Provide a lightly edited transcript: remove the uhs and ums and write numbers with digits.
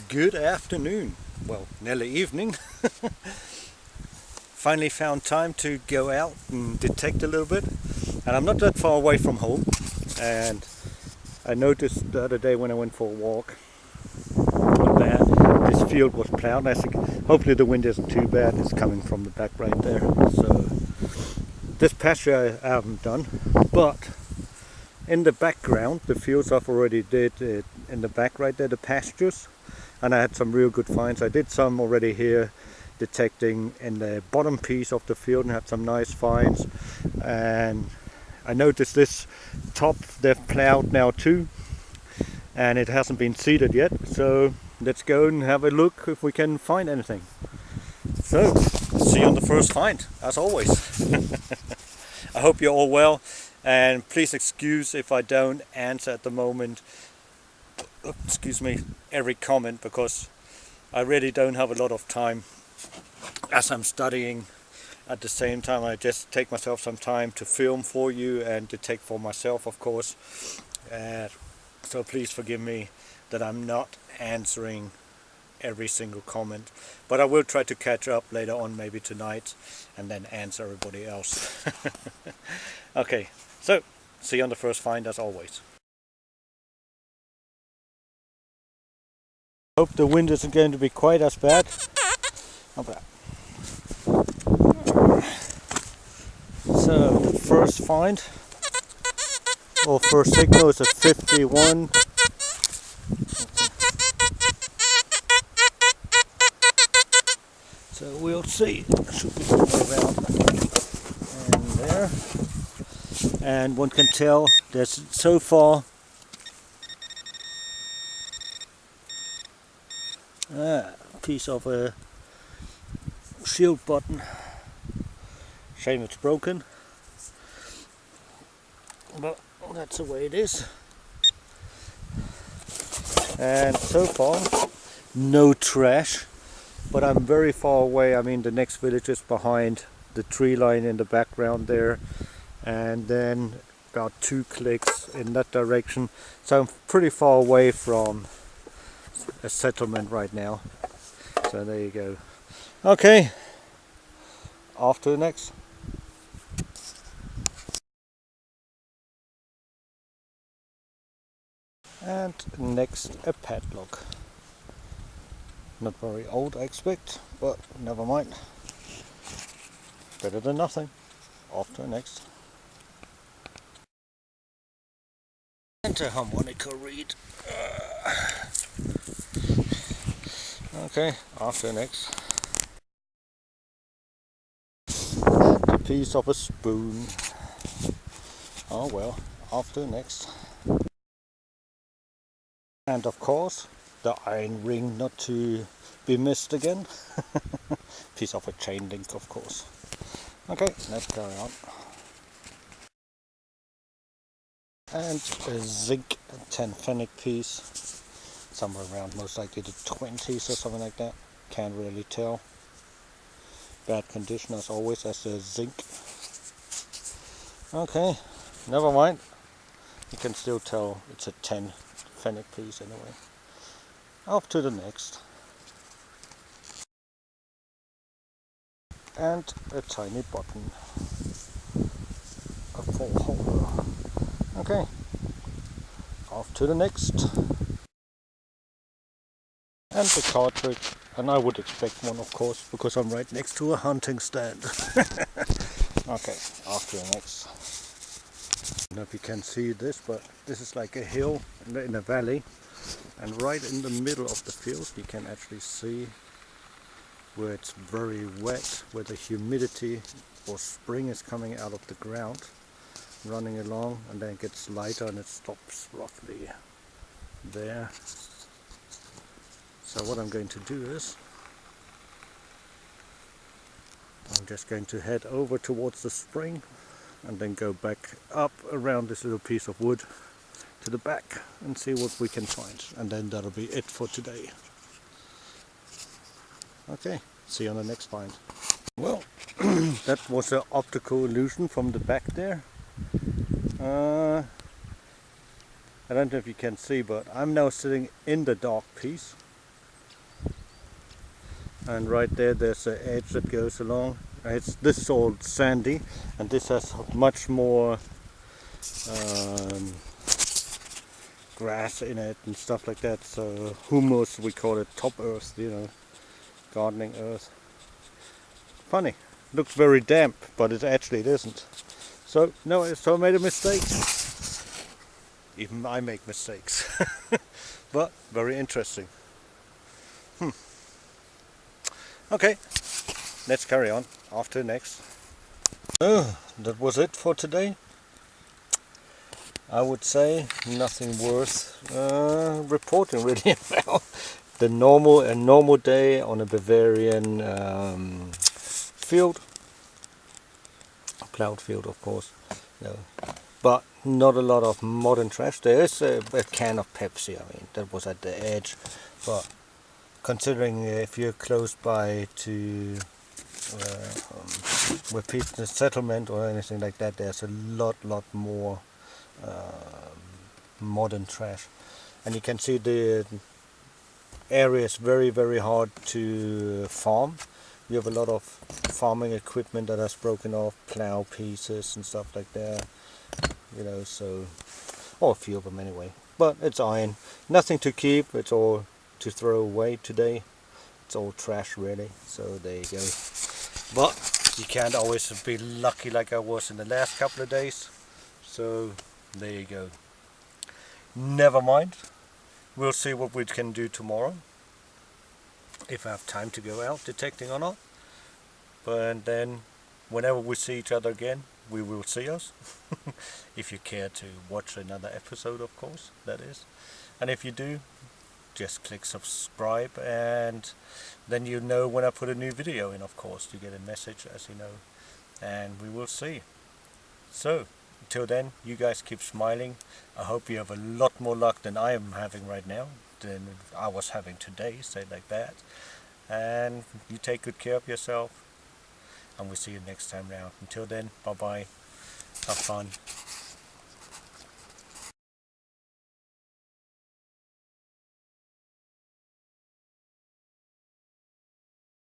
Good afternoon, well, nearly evening. Finally found time to go out and detect a little bit, and I'm not that far away from home. And I noticed the other day when I went for a walk that this field was plowed. I think hopefully the wind isn't too bad. It's coming from the back right there. So this pasture I haven't done, but in the background, the fields I've already did it in the back right there, the pastures, and I had some real good finds. I did some already here detecting in the bottom piece of the field and had some nice finds. And I noticed this top they've plowed now too, and it hasn't been seeded yet, so let's go and have a look if we can find anything. So, see you on the first find, as always. I hope you're all well, and please excuse if I don't answer at the moment, excuse me, every comment, because I really don't have a lot of time as I'm studying. At the same time, I just take myself some time to film for you and detect for myself, of course. So please forgive me that I'm not answering every single comment, but I will try to catch up later on, maybe tonight, and then answer everybody else. Okay, so see you on the first find, as always. Hope the wind isn't going to be quite as bad. So first find, or first signal, is a 51. So we'll see. Should be somewhere around and there. And one can tell there's so far a piece of a shield button. Shame it's broken, but that's the way it is. And so far no trash, but I'm very far away. I mean, the next village is behind the tree line in the background there, and then about 2 clicks in that direction, so I'm pretty far away from a settlement right now. So there you go. Okay, off to the next. And next, a padlock. Not very old, I expect, but never mind. Better than nothing. Off to the next. And a harmonica reed. Okay, off to the next. And a piece of a spoon. Oh well, off to the next. And of course, the iron ring, not to be missed again. Piece of a chain link, of course. Okay, let's carry on. And a zinc 10 fennec piece, somewhere around most likely the 20s or something like that. Can't really tell. Bad condition as always, as the zinc. Okay, never mind. You can still tell it's a 10 fennec piece anyway. Off to the next. And a tiny button. A full holder. Okay. Off to the next. And the cartridge. And I would expect one, of course, because I'm right next to a hunting stand. Okay, off to the next. I don't know if you can see this, but this is like a hill in a valley, and right in the middle of the field you can actually see where it's very wet, where the humidity or spring is coming out of the ground, running along, and then it gets lighter and it stops roughly there. So what I'm going to do is I'm just going to head over towards the spring and then go back up around this little piece of wood to the back and see what we can find, and then that'll be it for today. Okay, see you on the next find. Well, that was an optical illusion from the back there. I don't know if you can see, but I'm now sitting in the dark piece, and right there's an edge that goes along. This is all sandy, and this has much more um, grass in it and stuff like that. So humus, we call it, top earth, gardening earth. Funny, looks very damp, but it isn't. So no, so I made a mistake. Even I make mistakes, but very interesting. Okay, let's carry on after next. Oh, that was it for today. I would say nothing worth reporting really about. A normal day on a Bavarian field, plowed field, of course. No, but not a lot of modern trash. There is a can of Pepsi. I mean, that was at the edge, but considering if you're close by to with people settlement or anything like that, there's a lot more modern trash, and you can see the area is very hard to farm. You have a lot of farming equipment that has broken off, plow pieces and stuff like that, so, or a few of them anyway, but it's iron, nothing to keep, it's all to throw away today. It's all trash really, so there you go. But you can't always be lucky like I was in the last couple of days, so there you go. Never mind, we'll see what we can do tomorrow, if I have time to go out detecting or not. But then whenever we see each other again, we will see us. If you care to watch another episode, of course, that is. And if you do, just click subscribe, and then you know when I put a new video in, of course. You get a message, as you know, and we will see. So until then, you guys keep smiling. I hope you have a lot more luck than I am having right now, than I was having today, say it like that. And you take good care of yourself, and we'll see you next time round. Until then, bye bye, have fun.